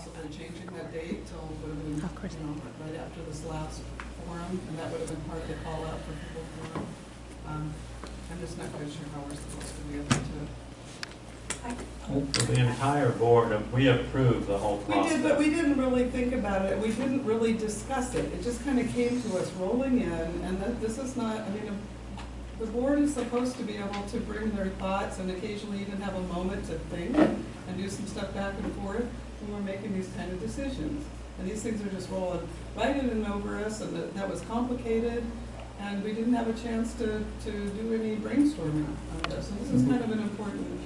possibly changing that date till would have been, right after this last forum, and that would have been part of the call out for people forum. I'm just not quite sure how we're supposed to be able to. The entire board, we approved the whole process. We did, but we didn't really think about it. We didn't really discuss it. It just kind of came to us rolling in, and that this is not, I mean, the board is supposed to be able to bring their thoughts and occasionally even have a moment to think and do some stuff back and forth when we're making these kind of decisions. And these things are just rolling right in and over us, and that was complicated, and we didn't have a chance to do any brainstorming on this. So this is kind of an important,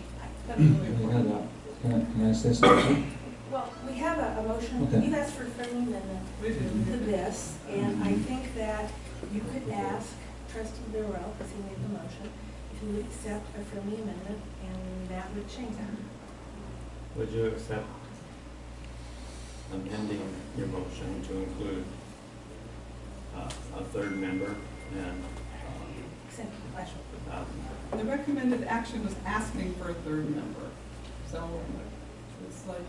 Can I say something? Well, we have a motion. Okay. You've asked for a friendly amendment to this, and I think that you could ask Trustee Burrell, because he made the motion, if you would accept a friendly amendment, and that would change that. Would you accept amending your motion to include a third member and Accept the question. the recommended action was asking for a third member. So it's like,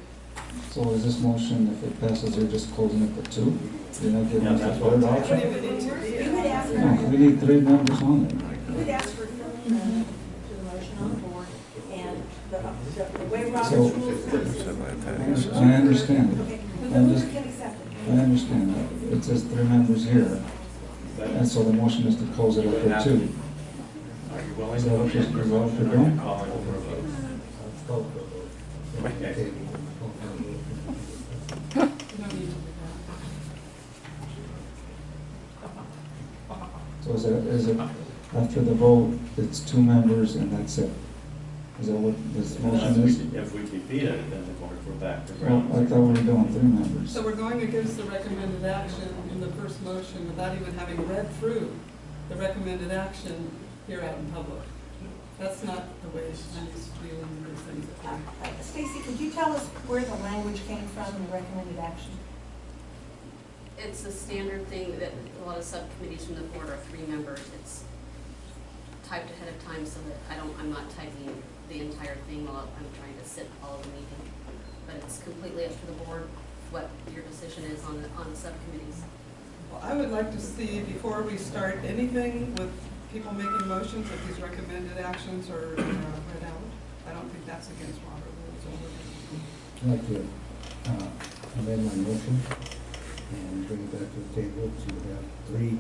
So is this motion, if it passes, you're just closing it for two? You're not giving Yeah, us a that's third what- option? You would ask No, for, we need three members on it. you would ask for a friendly amendment to the motion on the board, and the way Robert's So- rules is. I understand. Okay, the I'm board just- can accept I it. understand that. It says three members here, and so the motion is to close it up for two. Are you willing Is to that amend your what you're motion, or are doing? you calling for a vote? Okay. you don't need to do that. So is it, after the vote, it's two members and that's it? Is that what this motion is? If we defeat it, then of course we're back to Well, ground. I thought we were doing three members. So we're going against the recommended action in the first motion without even having read through the recommended action here out in public. That's not the way I'm dealing with these things. Stacy, could you tell us where the language came from in the recommended action? It's a standard thing that a lot of subcommittees from the board are three members. It's typed ahead of time so that I'm not typing the entire thing while I'm trying to sit all of the meeting. But it's completely up to the board what your decision is on the subcommittees. Well, I would like to see, before we start anything with people making motions, that these recommended actions are read out. I don't think that's against Robert rules. I'd like to amend my motion and bring it back to the table to have three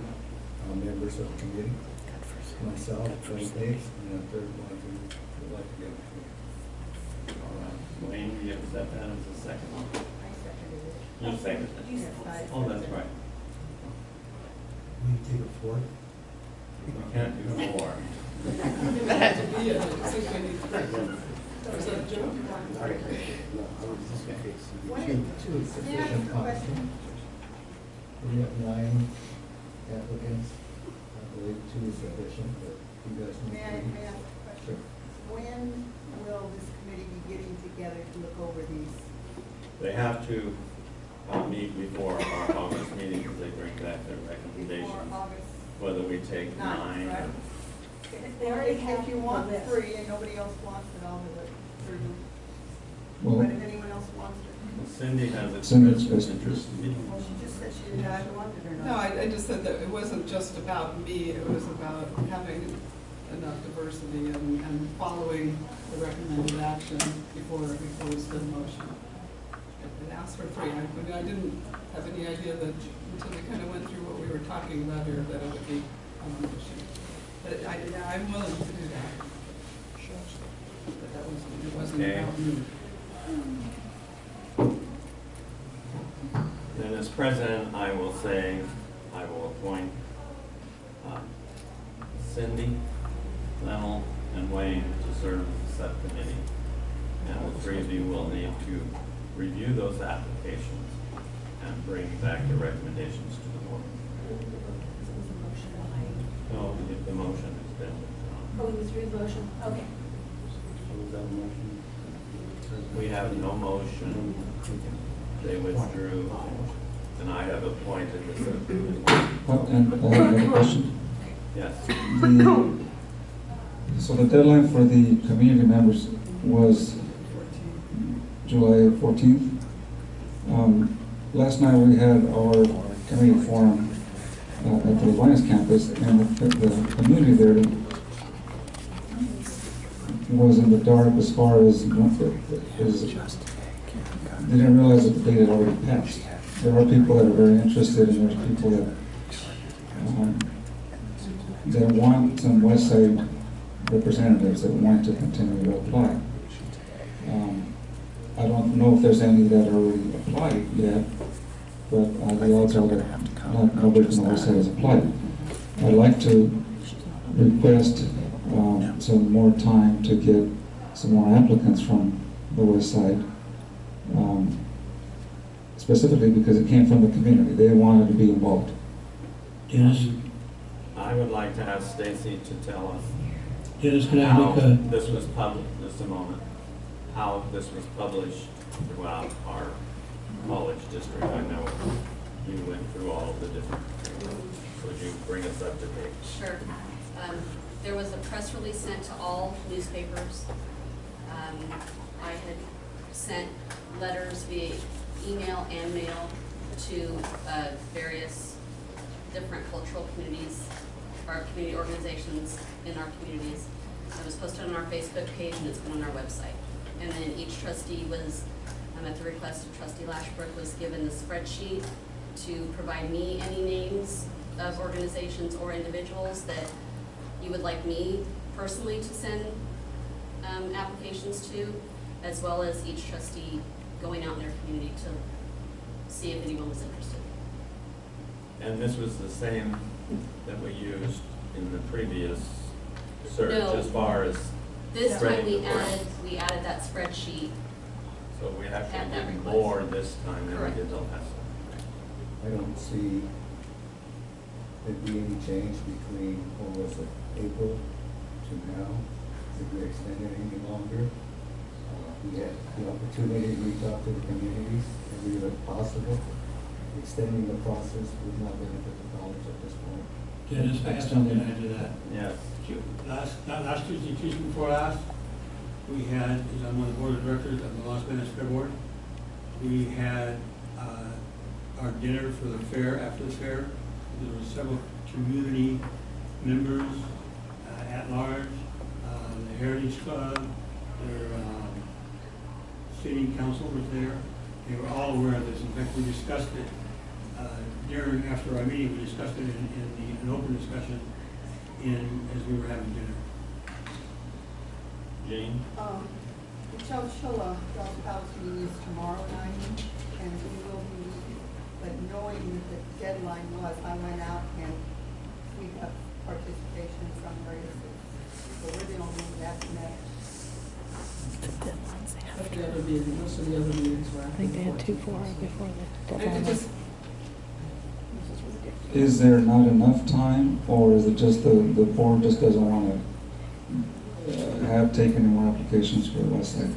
members of the committee. Myself, Wayne Davis, and a third one who would like to be on the committee. All right. Wayne, do you accept that as a second one? I seconded it. You seconded it. You said- Oh, that's right. Will you take a fourth? We can't do more. It had to be a, it says we need three. Was that a joke? Two is sufficient. We have 9 applicants. I believe 2 is sufficient, but you guys need May I 3. ask a question? Sure. When will this committee be getting together to look over these? They have to meet before our August meeting because they bring back their Before recommendations, August whether we take 9 9th, right? or They already have If you the want list. 3 and nobody else wants it, I'll do it through. Well, But if anyone else wants it, Cindy has expressed Cindy's best interest. well, she just said she didn't know if she wanted it or not. No, I just said that it wasn't just about me, it was about having enough diversity and following the recommended action before we closed the motion. It asked for 3. I didn't have any idea that, until we kind of went through what we were talking about here, that it would be a motion. But I'm willing to do that. But it wasn't Okay. about me. Then as president, I will say, I will appoint Cindy, Lennell, and Wayne to serve as the subcommittee. And the 3 of you will need to review those applications and bring back the recommendations to the board. No, the motion has been withdrawn. Oh, we withdrew the motion? Okay. We have no motion. They withdrew, and I have appointed the subcommittee. and I have another question. Yes. So the deadline for the community members was July 14th. Last night we had our community forum at the Alliance campus, and the community there was in the dark as far as, they didn't realize that the date had already passed. There are people that are very interested, and there's people that want some West Side representatives that want to continue to apply. I don't know if there's any that already applied yet, but the odds are that nobody from the West Side has applied. I'd like to request some more time to get some more applicants from the West Side, specifically because it came from the community. They wanted to be involved. Dennis, I would like to ask Stacy to tell us Dennis, can I how make a, this was published, just a moment, how this was published throughout our college district. I know you went through all of the different, would you bring us up to date? Sure. There was a press release sent to all newspapers. I had sent letters via email and mail to various different cultural communities, or community organizations in our communities. It was posted on our Facebook page and it's been on our website. And then each trustee was, at the request of Trustee Lashbrook, was given the spreadsheet to provide me any names of organizations or individuals that you would like me personally to send applications to, as well as each trustee going out in their community to see if anyone was interested. And this was the same that we used in the previous search No. as far as, This time Spreading the word. we added that spreadsheet. so we At actually that did request. more this time than we Correct. did the last time. I don't see there be any change between, what was it, April to now? Did we extend it any longer? We had the opportunity to reach out to the communities every way possible. Extending the process would not benefit the college at this point. Dennis, I have something to add to that. Yes. Not last Tuesday, Tuesday before last, we had, as I'm on the board of directors of the Las Vegas Fair Board, we had our dinner for the fair, after the fair. There were several community members at large, the Heritage Club, their city council was there. They were all aware of this. In fact, we discussed it after our meeting, we discussed it in an open discussion as we were having dinner. Jean? Michelle Schiller, Dog House meeting is tomorrow night, and we will be, but knowing that the deadline was, I went out and we have participation from various, so we're the only ones that met. But the other meeting, most of the other meetings were I after think the they had 2 14th. for it before the And it deadline. just, Is there not enough time, or is it just the board just doesn't want to have taken any more applications for the West Side?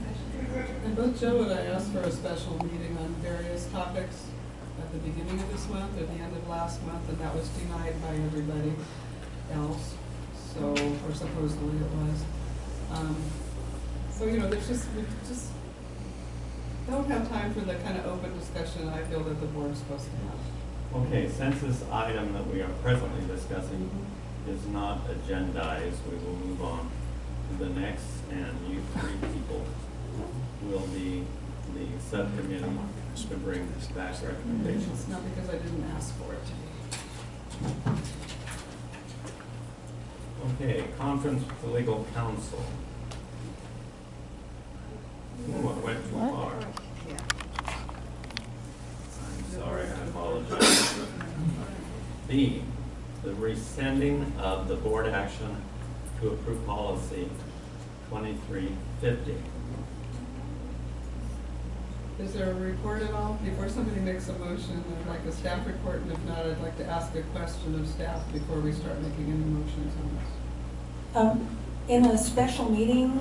and both Joe and I asked for a special meeting on various topics at the beginning of this month or the end of last month, and that was denied by everybody else. So, or supposedly it was. So, you know, there's just, we just don't have time for the kind of open discussion I feel that the board is supposed to have. Okay, since this item that we are presently discussing is not agendized, we will move on to the next, and you three people will be the subcommittee to bring back recommendations. It's not because I didn't ask for it. Okay, conference with the legal counsel. Ooh, I went too What? far. Yeah. I'm sorry, I apologize. B, the rescinding of the board action to approve policy 2350. Is there a report at all? Before somebody makes a motion, I'd like a staff report, and if not, I'd like to ask a question of staff before we start making any motions on this. In a special meeting,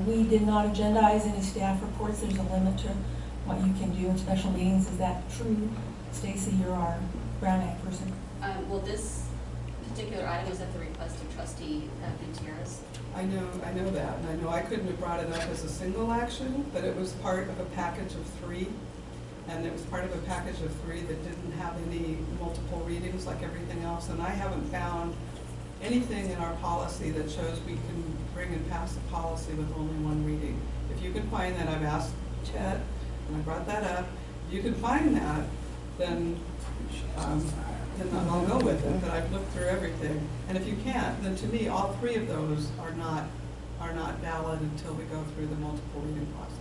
we did not agendize any staff reports. There's a limit to what you can do in special meetings. Is that true? Stacy, you're our Brown Act person. Well, this particular item was at the request of Trustee Gutierrez. I know that, and I know I couldn't have brought it up as a single action, but it was part of a package of 3. and it was part of a package of 3 that didn't have any multiple readings like everything else, and I haven't found anything in our policy that shows we can bring and pass a policy with only 1 reading. If you can find that, I've asked Chet, and I brought that up, if you can find that, then I'll go with it, but I've looked through everything. And if you can't, then to me, all 3 of those are not valid until we go through the multiple reading process.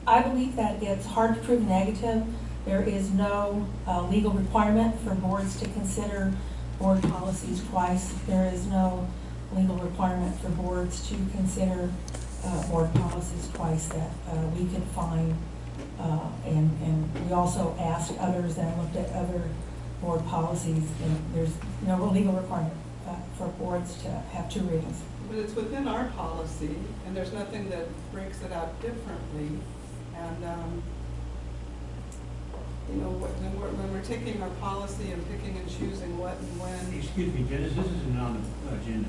I believe that it's hard to prove negative. There is no legal requirement for boards to consider board policies twice. There is no legal requirement for boards to consider board policies twice that we could find. And we also asked others and looked at other board policies, and there's no legal requirement for boards to have 2 readings. But it's within our policy, and there's nothing that breaks it out differently. And, you know, when we're taking our policy and picking and choosing what and when. Excuse me, Dennis, this isn't on the agenda.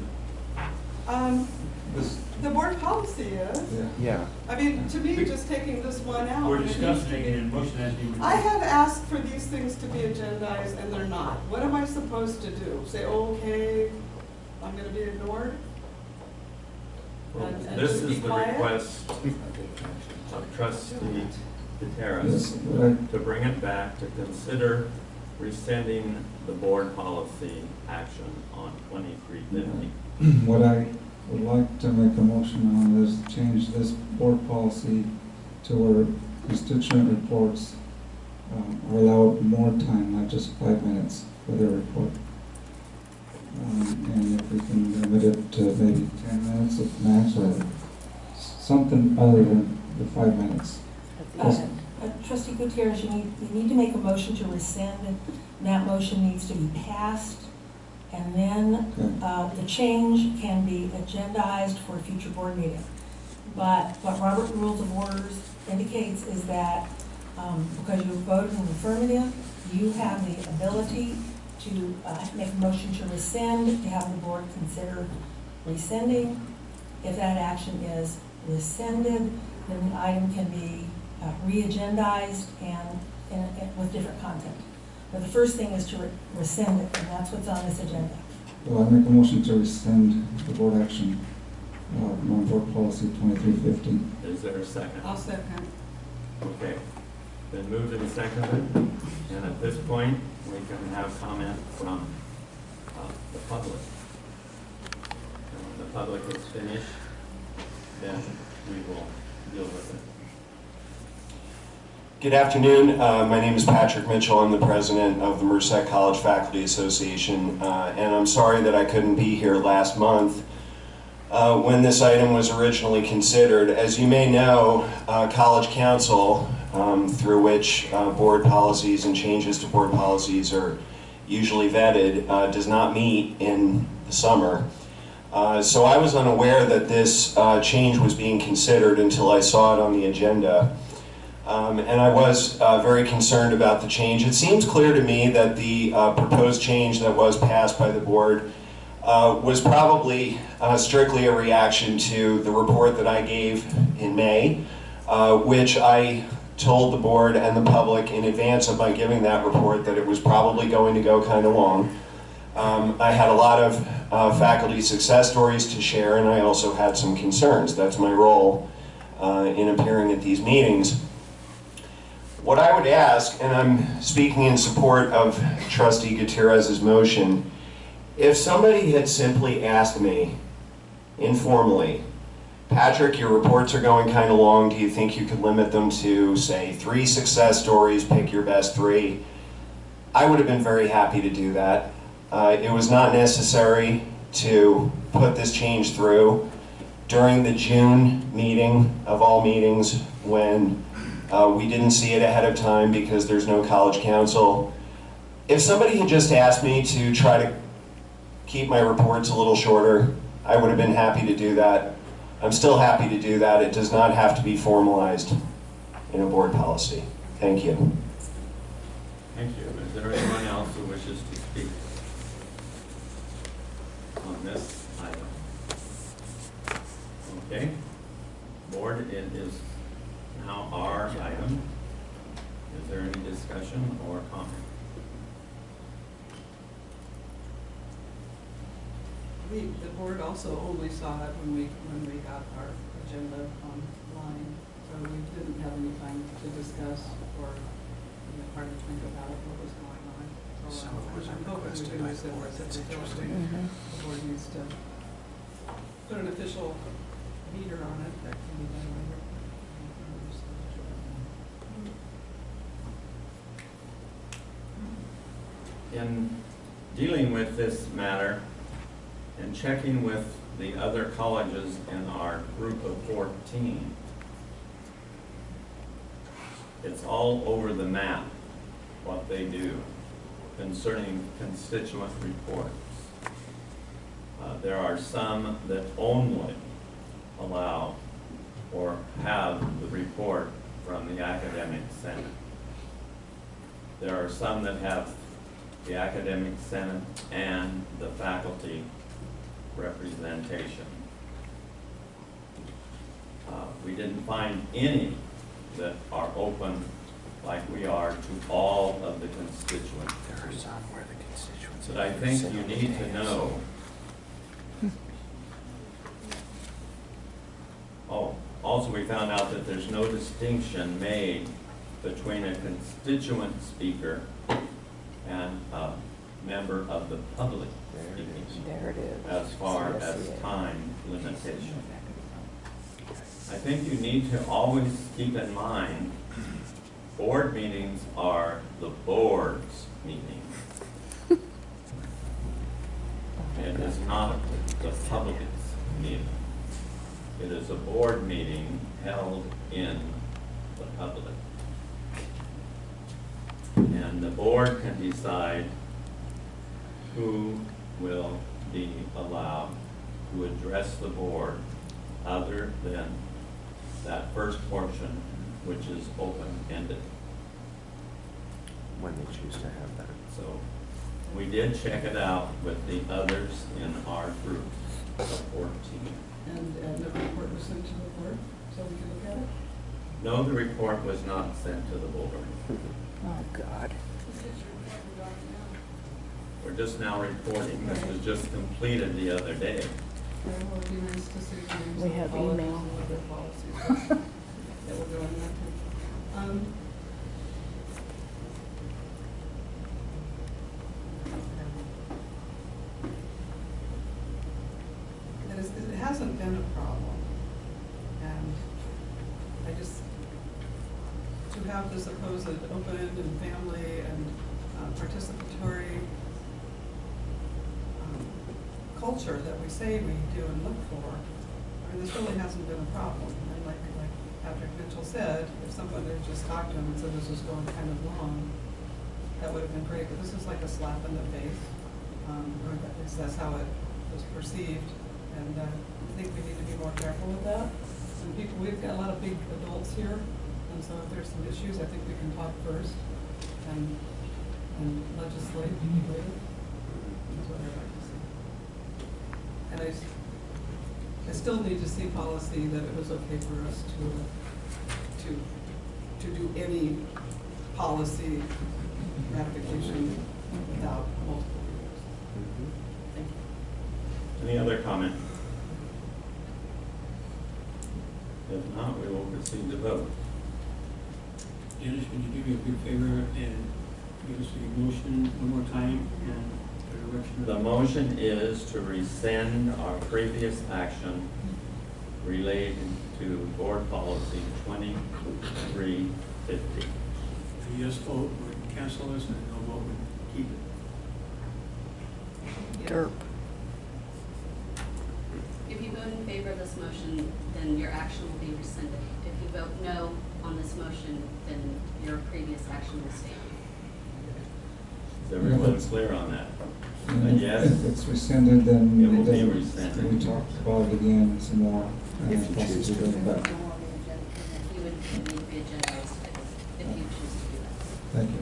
The board policy is. Yeah. I mean, to me, just taking this one out. We're it needs to discussing be- it and motion has been. I have asked for these things to be agendized and they're not. What am I supposed to do? Say, okay, I'm gonna be ignored? And This just be is the quiet? request of trustee Yes, Gutierrez right. to bring it back to consider rescinding the board policy action on 2350. What I would like to make a motion on is change this board policy to where constituent reports are allowed more time, not just 5 minutes for their report. And if we can limit it to maybe 10 minutes at max, or something other than the 5 minutes. Trustee Gutierrez, you need to make a motion to rescind, and that motion needs to be passed. And then the change can be agendized for a future board meeting. But what Robert Rules of Orders indicates is that because you voted in the affirmative, you have the ability to make a motion to rescind, to have the board consider rescinding. If that action is rescinded, then the item can be re-agendized and with different content. But the first thing is to rescind it, and that's what's on this agenda. Well, I make a motion to rescind the board action on board policy 2350. Is there a second? I'll second. Okay, been moved and seconded, and at this point, we can have comment from the public. And when the public is finished, then we will deal with it. Good afternoon. My name is Patrick Mitchell. I'm the president of the Merced College Faculty Association, and I'm sorry that I couldn't be here last month when this item was originally considered. As you may know, College Council, through which board policies and changes to board policies are usually vetted, does not meet in the summer. So I was unaware that this change was being considered until I saw it on the agenda. And I was very concerned about the change. It seems clear to me that the proposed change that was passed by the board was probably strictly a reaction to the report that I gave in May, which I told the board and the public in advance of my giving that report that it was probably going to go kind of long. I had a lot of faculty success stories to share, and I also had some concerns. That's my role in appearing at these meetings. What I would ask, and I'm speaking in support of Trustee Gutierrez's motion, if somebody had simply asked me informally, Patrick, your reports are going kind of long, do you think you could limit them to, say, 3 success stories, pick your best 3? I would have been very happy to do that. It was not necessary to put this change through during the June meeting of all meetings when we didn't see it ahead of time because there's no college council. If somebody had just asked me to try to keep my reports a little shorter, I would have been happy to do that. I'm still happy to do that. It does not have to be formalized in a board policy. Thank you. Thank you. Is there anyone else who wishes to speak on this item? Okay. Board, it is now our item discussion or comment? The board also only saw it when we got our agenda online, so we didn't have any time to discuss or hard to think about what was going on. So I'm hoping we can use it as a facility. The board needs to put an official meter on it that can be done later. In dealing with this matter and checking with the other colleges in our group of 14, it's all over the map what they do concerning constituent reports. There are some that only allow or have the report from the academic senate. There are some that have the academic senate and the faculty representation. We didn't find any that are open like we are to all of the constituents. There are some where the constituents. But I think you need to know. Oh, also we found out that there's no distinction made between a constituent speaker and a member of the public speaking There it is. as far as time limitation. I think you need to always keep in mind, board meetings are the board's meeting. It is not the public's meeting. It is a board meeting held in the public. And the board can decide who will be allowed to address the board other than that first portion, which is open-ended. When they choose to have that. So we did check it out with the others in our group of 14. And the report was sent to the board, so we can look at it? No, the report was not sent to the board. Oh, God. We're just now reporting. This was just completed the other day. Well, it'd be nice to see the names We of have colleges email. and other policies. Yeah, we'll go in that too. It hasn't been a problem, and I just, to have this supposed open and family and participatory culture that we say we do and look for, I mean, this really hasn't been a problem. And like Patrick Mitchell said, if somebody had just talked to him and said this was going kind of long, that would have been great, but this is like a slap in the face, or at least that's how it was perceived. And I think we need to be more careful with that. And people, we've got a lot of big adults here, and so if there's some issues, I think we can talk first and legislate later. That's what I'd like to see. And I still need to see policy that it was okay for us to do any policy ratification without multiple reviews. Thank you. Any other comment? If not, we will proceed to vote. Dennis, would you do me a big favor and give us a motion one more time and the direction? The motion is to rescind our previous action related to board policy 2350. A yes vote would cancel this and a no vote would keep it. Derp. If you vote in favor of this motion, then your action will be rescinded. If you vote no on this motion, then your previous action will stand. Is everyone clear on that? And Yes. If it's rescinded, then It will be doesn't- rescinded. we talk about it again some more. If you possibly choose to. bring it back. You would need to be agendized if you choose to do that. Thank you.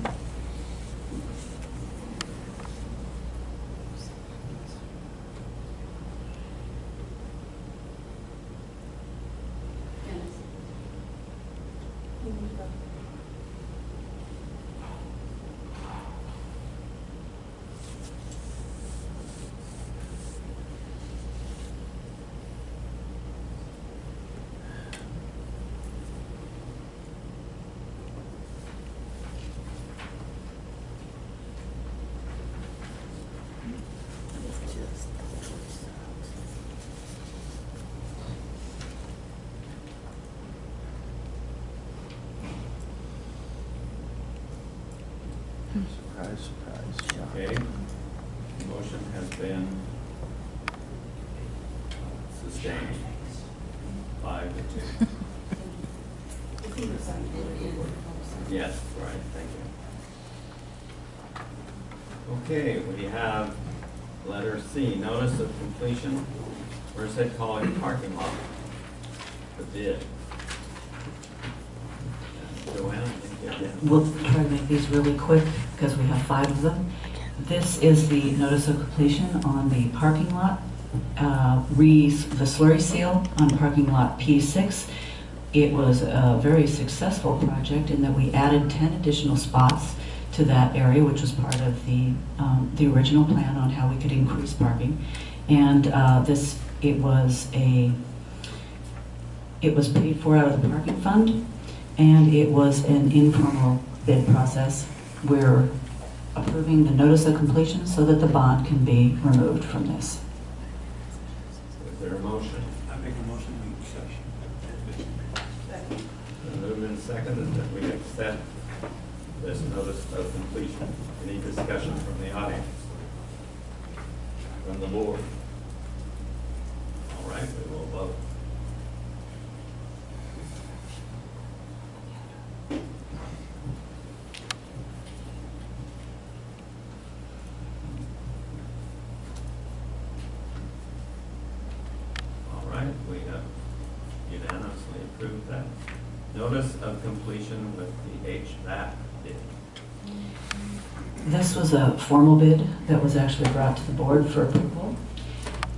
Dennis? Surprise, surprise, shock. Okay, the motion has been sustained, 5-2. Yes, right, thank you. Okay, we have letter C, notice of completion, Merced College parking lot, the bid. And Joanne, I think you have. We'll try to make these really quick because we have 5 of them. This is the notice of completion on the parking lot, the slurry seal on parking lot P6. It was a very successful project in that we added 10 additional spots to that area, which was part of the original plan on how we could increase parking. And it was paid for out of the parking fund, and it was an informal bid process. We're approving the notice of completion so that the bond can be removed from this. Is there a motion? I make a motion to accept. Moved and seconded that we accept this notice of completion. Any discussion from the audience? From the board? All right, we will vote. All right, we have unanimously approved that. Notice of completion with the HVAC bid. This was a formal bid that was actually brought to the board for approval.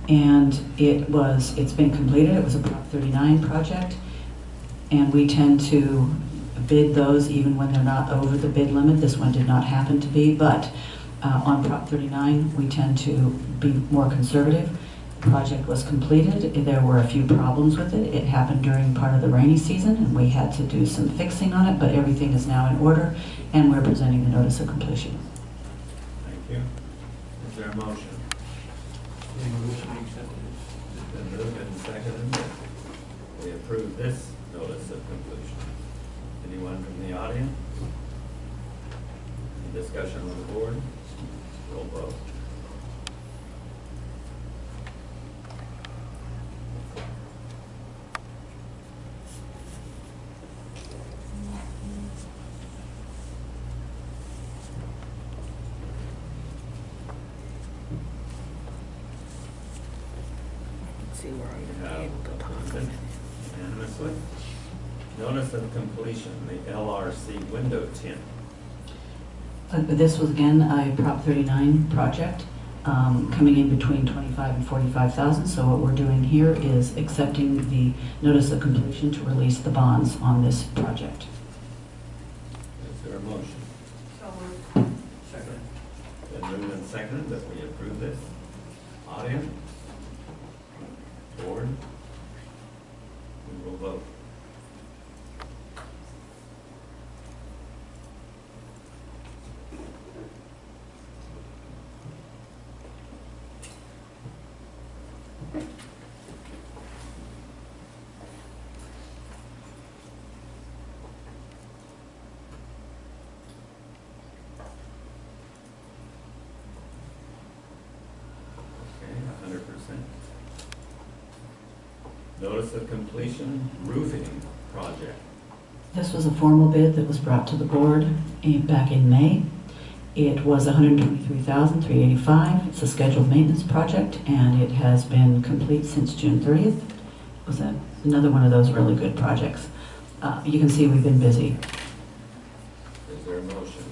And it's been completed. It was a Prop 39 project. And we tend to bid those even when they're not over the bid limit. This one did not happen to be, but on Prop 39, we tend to be more conservative. The project was completed. There were a few problems with it. It happened during part of the rainy season, and we had to do some fixing on it, but everything is now in order, and we're presenting the notice of completion. Thank you. Is there a motion? Make a motion to accept it. It's been moved and seconded that we approve this notice of completion. Anyone from the audience? Any discussion on the board? Roll vote. See where I'm We gonna be have able to talk. approved unanimously. Notice of completion, the LRC window tint. This was again a Prop 39 project, coming in between 25 and 45,000. So what we're doing here is accepting the notice of completion to release the bonds on this project. Is there a motion? Second. Been moved and seconded that we approve this. Audience? Board? We will vote. Okay, 100%. Notice of completion roofing project. This was a formal bid that was brought to the board back in May. It was $123,385. It's a scheduled maintenance project, and it has been complete since June 30th. It was another one of those really good projects. You can see we've been busy. Is there a motion?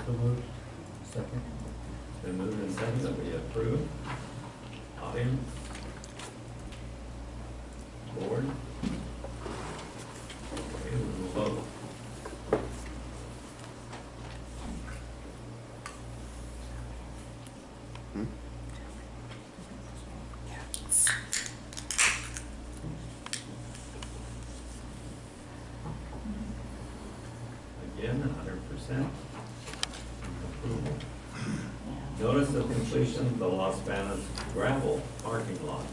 So moved. Second. It's been moved and seconded that we approve. Audience? Board? Okay, we will vote. Again, 100% approval. Notice of completion, the Las Vegas gravel parking lot.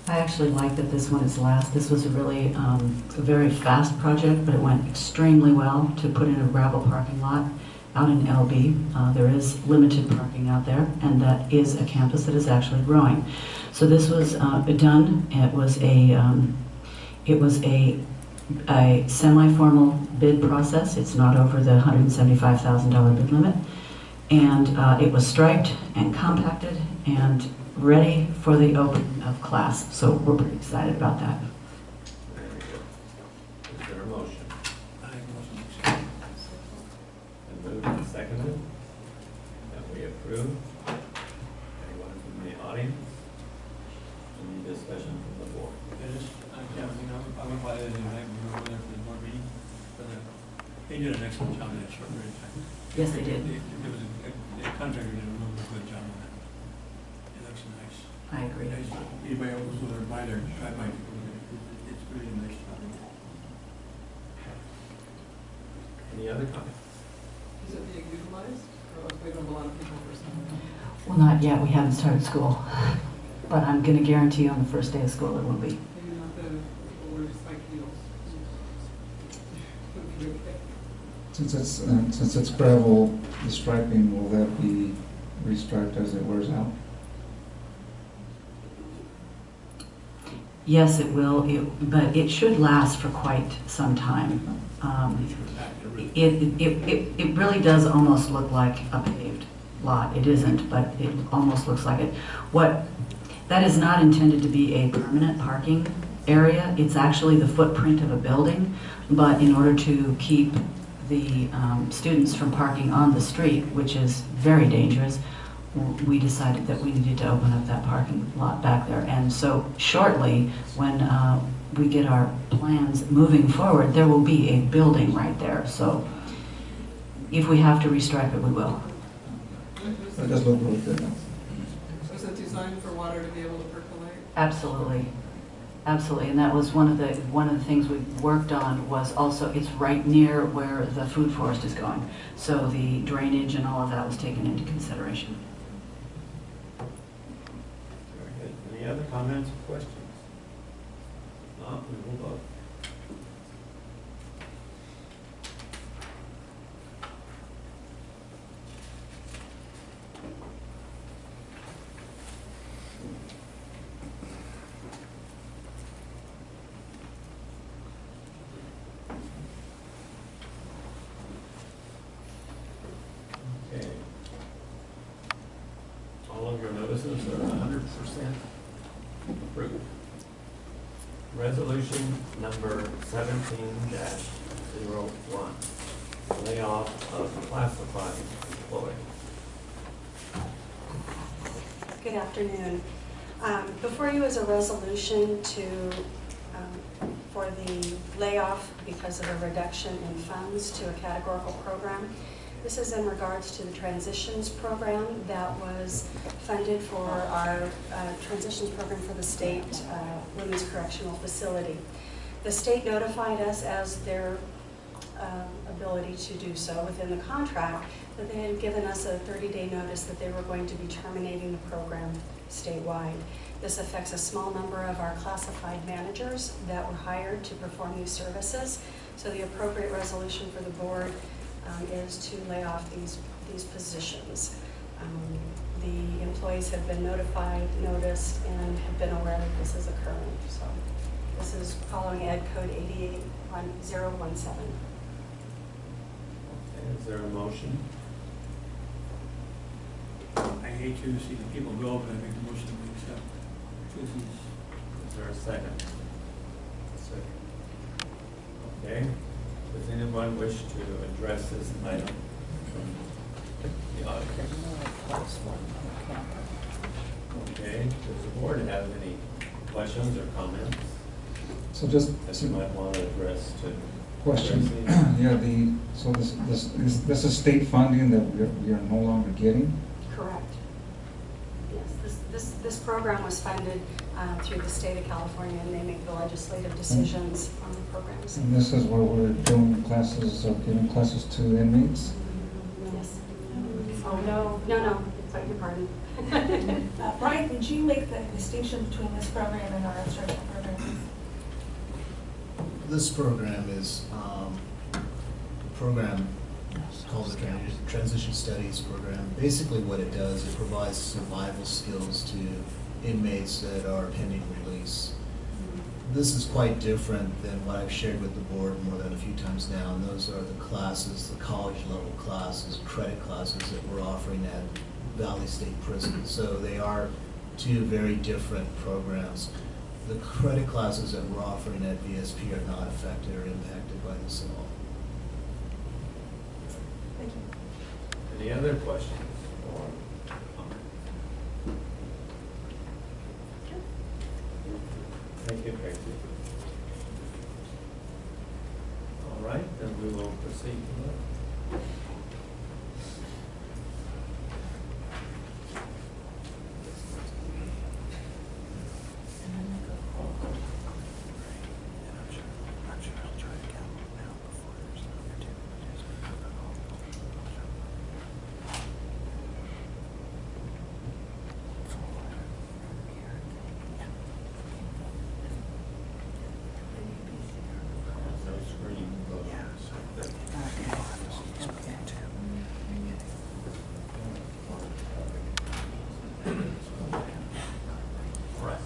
I actually like that this one is last. This was a really, a very fast project, but it went extremely well to put in a gravel parking lot out in LB. There is limited parking out there, and that is a campus that is actually growing. So this was done. It was a semi-formal bid process. It's not over the $175,000 bid limit. And it was striped and compacted and ready for the opening of class. So we're pretty excited about that. Very good. Is there a motion? I make a motion to accept. And moved and seconded that we approve. Anyone from the audience? Any discussion from the board? I went by there the other night, we were over there for the board meeting, they did an excellent job in that short period of time. Yes, they did. The contractor did a really good job on that. It looks nice. I agree. Anybody else who's over by there, drive by, it's really a nice job. Any other comments? Is it being utilized? Or we don't have a lot of people for some? Well, not yet. We haven't started school. But I'm going to guarantee on the first day of school it will be. Maybe not the people wear spike heels. Since it's gravel, the striping, will that be restriped as it wears out? Yes, it will, but it should last for quite some time. It really does almost look like a paved lot. It isn't, but it almost looks like it. That is not intended to be a permanent parking area. It's actually the footprint of a building, but in order to keep the students from parking on the street, which is very dangerous, we decided that we needed to open up that parking lot back there. And so shortly, when we get our plans moving forward, there will be a building right there. So if we have to restripe it, we will. That does look really good. Was it designed for water to be able to percolate? Absolutely. Absolutely, and that was one of the things we worked on. Was also, it's right near where the food forest is going, so the drainage and all of that was taken into consideration. Very good. Any other comments or questions? Not, we will vote. Okay. All of your notices are 100% approved. Resolution number 17-01, layoff of classified employee. Good afternoon. Before you is a resolution for the layoff because of a reduction in funds to a categorical program. This is in regards to the transitions program that was funded for our transitions program for the state women's correctional facility. The state notified us as their ability to do so within the contract that they had given us a 30-day notice that they were going to be terminating the program statewide. This affects a small number of our classified managers that were hired to perform these services. So the appropriate resolution for the board is to lay off these positions. The employees have been notified, noticed, and have been aware that this is occurring. So this is following Ed Code 88017. Okay, is there a motion? I hate to see the people go, but I make the motion to accept. Is there a second? Second. Okay, does anyone wish to address this item from the audience? Okay, does the board have any questions or comments So just that you might want to address to? question. Tracy? Yeah, so this is state funding that we are no longer getting? Correct. Yes, this program was funded through the state of California, and they make the legislative decisions on the programs. And this is where we're doing classes, or giving classes to inmates? Yes. Oh, no, beg your pardon. Brian, would you make the distinction between this program and our instructional program? This program is a program called the Transition Studies Program. Basically what it does, it provides survival skills to inmates that are pending release. This is quite different than what I've shared with the board more than a few times now, and those are the classes, the college level classes, credit classes that we're offering at Valley State Prison. So they are two very different programs. The credit classes that we're offering at VSP are not affected or impacted by this at all. Thank you. Any other questions or comments? Thank you, Tracy. All right, then we will proceed to vote. No screen vote. All right.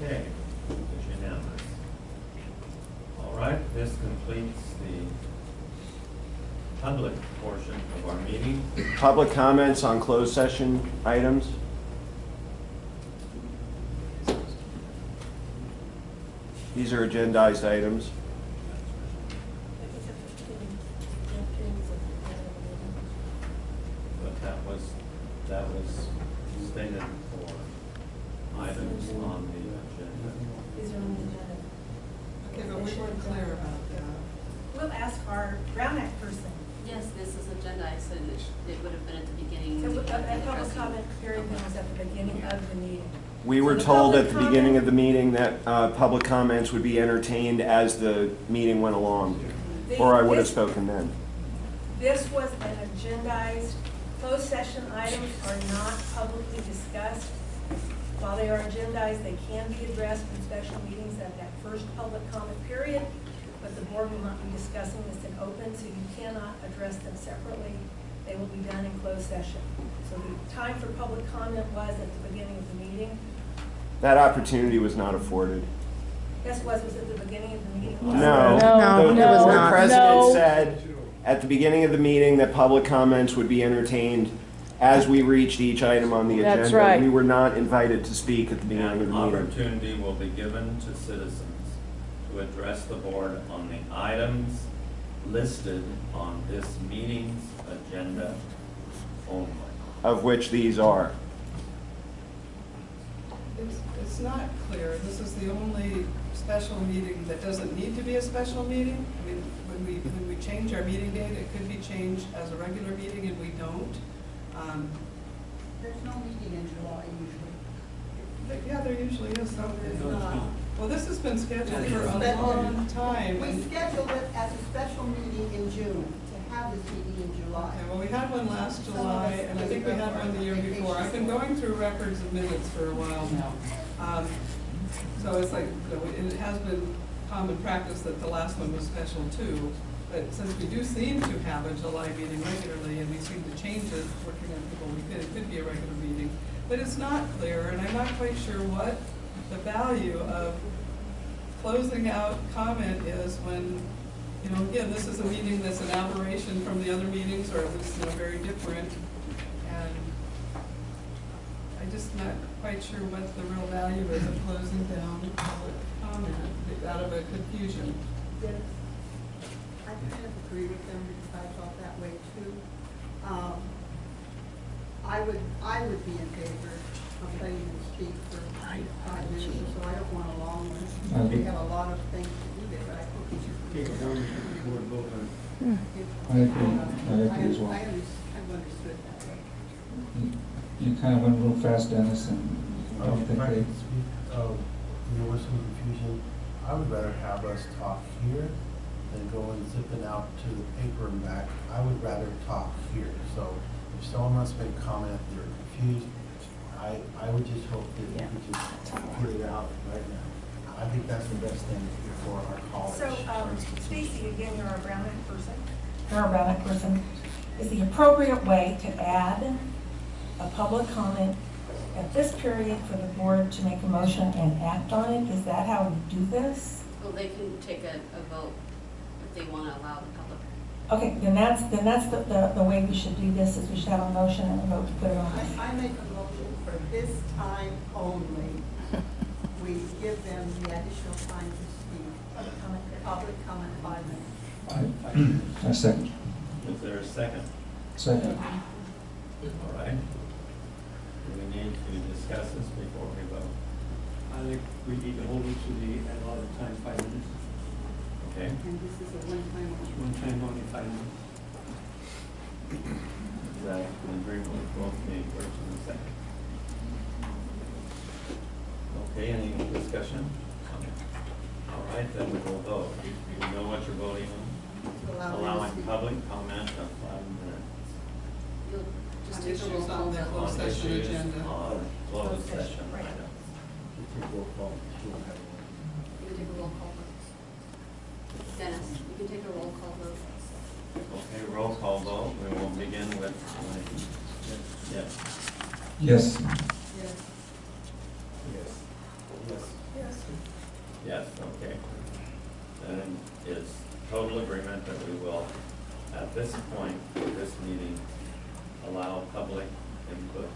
Okay, it's unanimous. All right, this completes the public portion of our meeting. Public comments on closed session items? These are agendized items. But that was stated for items on the agenda. These are on the agenda. Okay, but we weren't clear about that. We'll ask our Brown Act person. Yes, this is agendized, and it would have been at the beginning. A public comment period was at the beginning of the meeting. We were So the told public at the beginning comment- of the meeting that public comments would be entertained as the meeting went along, or I would have spoken then. This was an agendized, closed session items are not publicly discussed. While they are agendized, they can be addressed in special meetings at that first public comment period, but the board will not be discussing this in open, so you cannot address them separately. They will be done in closed session. So the time for public comment was at the beginning of the meeting. That opportunity was not afforded. Yes, was at the beginning of the meeting. No. No, The it was board not. president No. said at the beginning of the meeting that public comments would be entertained as we reached each item on the agenda. That's right. We were not invited to speak at the beginning of An the meeting. opportunity will be given to citizens to address the board on the items listed on this meeting's agenda only. Of which these are. It's not clear. This is the only special meeting that doesn't need to be a special meeting. I mean, when we change our meeting date, it could be changed as a regular meeting and we don't. There's no meeting in July usually. But yeah, there usually is something. No, it's not. Well, this has been scheduled for a Special. long time. We and- scheduled it as a special meeting in June to have this meeting in July. Okay, well, we had one last July, and I think we had one the year before. I've been going through records and minutes for a while now. So it's like, you know, it has been common practice that the last one was special too. But since we do seem to have a July meeting regularly, and we seem to change it, working on people, it could be a regular meeting. But it's not clear, and I'm not quite sure what the value of closing out comment is when, you know, again, this is a meeting that's an aberration from the other meetings, or at least, you know, very different. And I'm just not quite sure what the real value is of closing down public comment out of a confusion. I kind of agree with them because I felt that way too. I would be in favor of letting them speak for 5 minutes or so. I don't want a long one. We have a lot of things to do there, but I think we should. Take it down, board vote on it. I agree as well. I've understood that way. You kind of went real fast, Dennis, and I don't think If I they, could speak, was some confusion. I would rather have us talk here than go and zip it out to the paper and back. I would rather talk here. So if someone wants to make a comment, they're confused, I would just hope that we could just get it out right now. I think that's the best thing for our college. So, for instance. Stacy, again, you're a Brown person. You're a Brown person. Is the appropriate way to add a public comment at this period for the board to make a motion and act on it? Is that how we do this? Well, they can take a vote if they want to allow the public. Okay, then that's the way we should do this, is we should have a motion and a vote to put it on. I make a motion for this time only. We give them the additional time to speak. Public comment 5 minutes. I second. Is there a second? Second. All right. Do we need to discuss this before we vote? I think we need to hold it to the allotted time, 5 minutes. Okay. And this is a one-time only. One time only, 5 minutes. Is that an agreement with both the first and the second? Okay, any discussion? All right, then we will vote. You know what you're voting on? Allowing public comment of 5 minutes. You'll just On take a roll issues call on the vote. closed session Issues agenda. on closed session Right. items. You take roll call. You don't have one. You can take a roll call vote. Dennis, you can take a roll call vote. Okay, roll call vote. We will begin with, yes. Yes. Yes. Yes, okay. Then it's total agreement that we will, at this point, for this meeting, allow public input,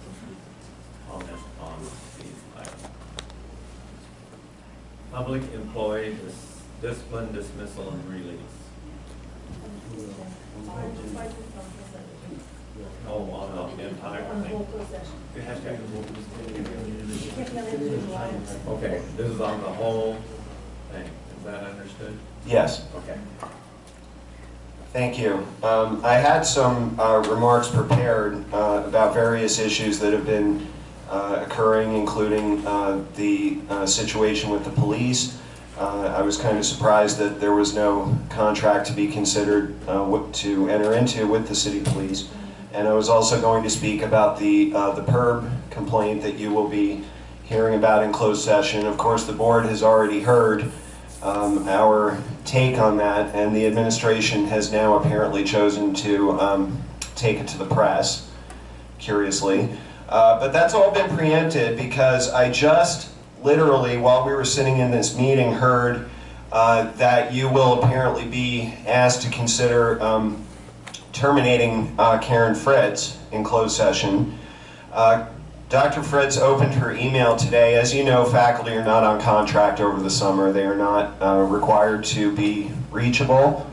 comment on these items. Public employee discipline, dismissal, and release. Oh, on the entire thing. You have to. Okay, this is on the whole thing. Is that understood? Yes. Okay. Thank you. I had some remarks prepared about various issues that have been occurring, including the situation with the police. I was kind of surprised that there was no contract to be considered to enter into with the city police. And I was also going to speak about the PERB complaint that you will be hearing about in closed session. Of course, the board has already heard our take on that, and the administration has now apparently chosen to take it to the press, curiously. But that's all been preempted because I just literally, while we were sitting in this meeting, heard that you will apparently be asked to consider terminating Karen Fritz in closed session. Dr. Fritz opened her email today. As you know, faculty are not on contract over the summer. They are not required to be reachable.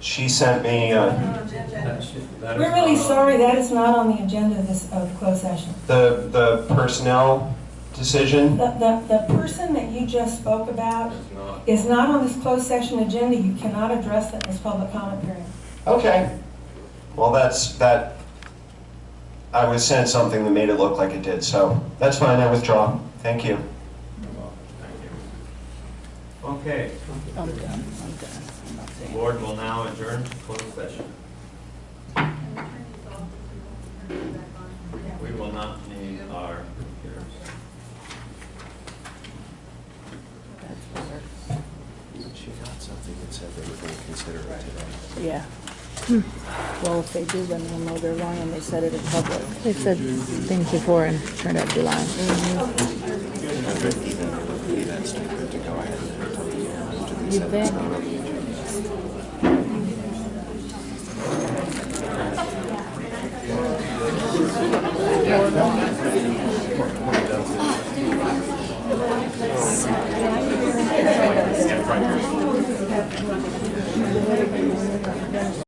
She sent me... We're really sorry, that is not on the agenda of this closed session. The personnel decision? The person that you just spoke about is not on this closed session agenda. You cannot address that in this public comment period. Okay. Well, that. I was sent something that made it look like it did, so that's fine. I withdraw. Thank you. Okay. I'm done. The board will now adjourn to closed session. We will not need our computers. That's better. She got something that said they were going to consider it today. Yeah. Well, if they do, then we'll know they're lying and they said it in public. They've said things before and turned out to be lying. Even if it would be that stupid to go ahead and You think?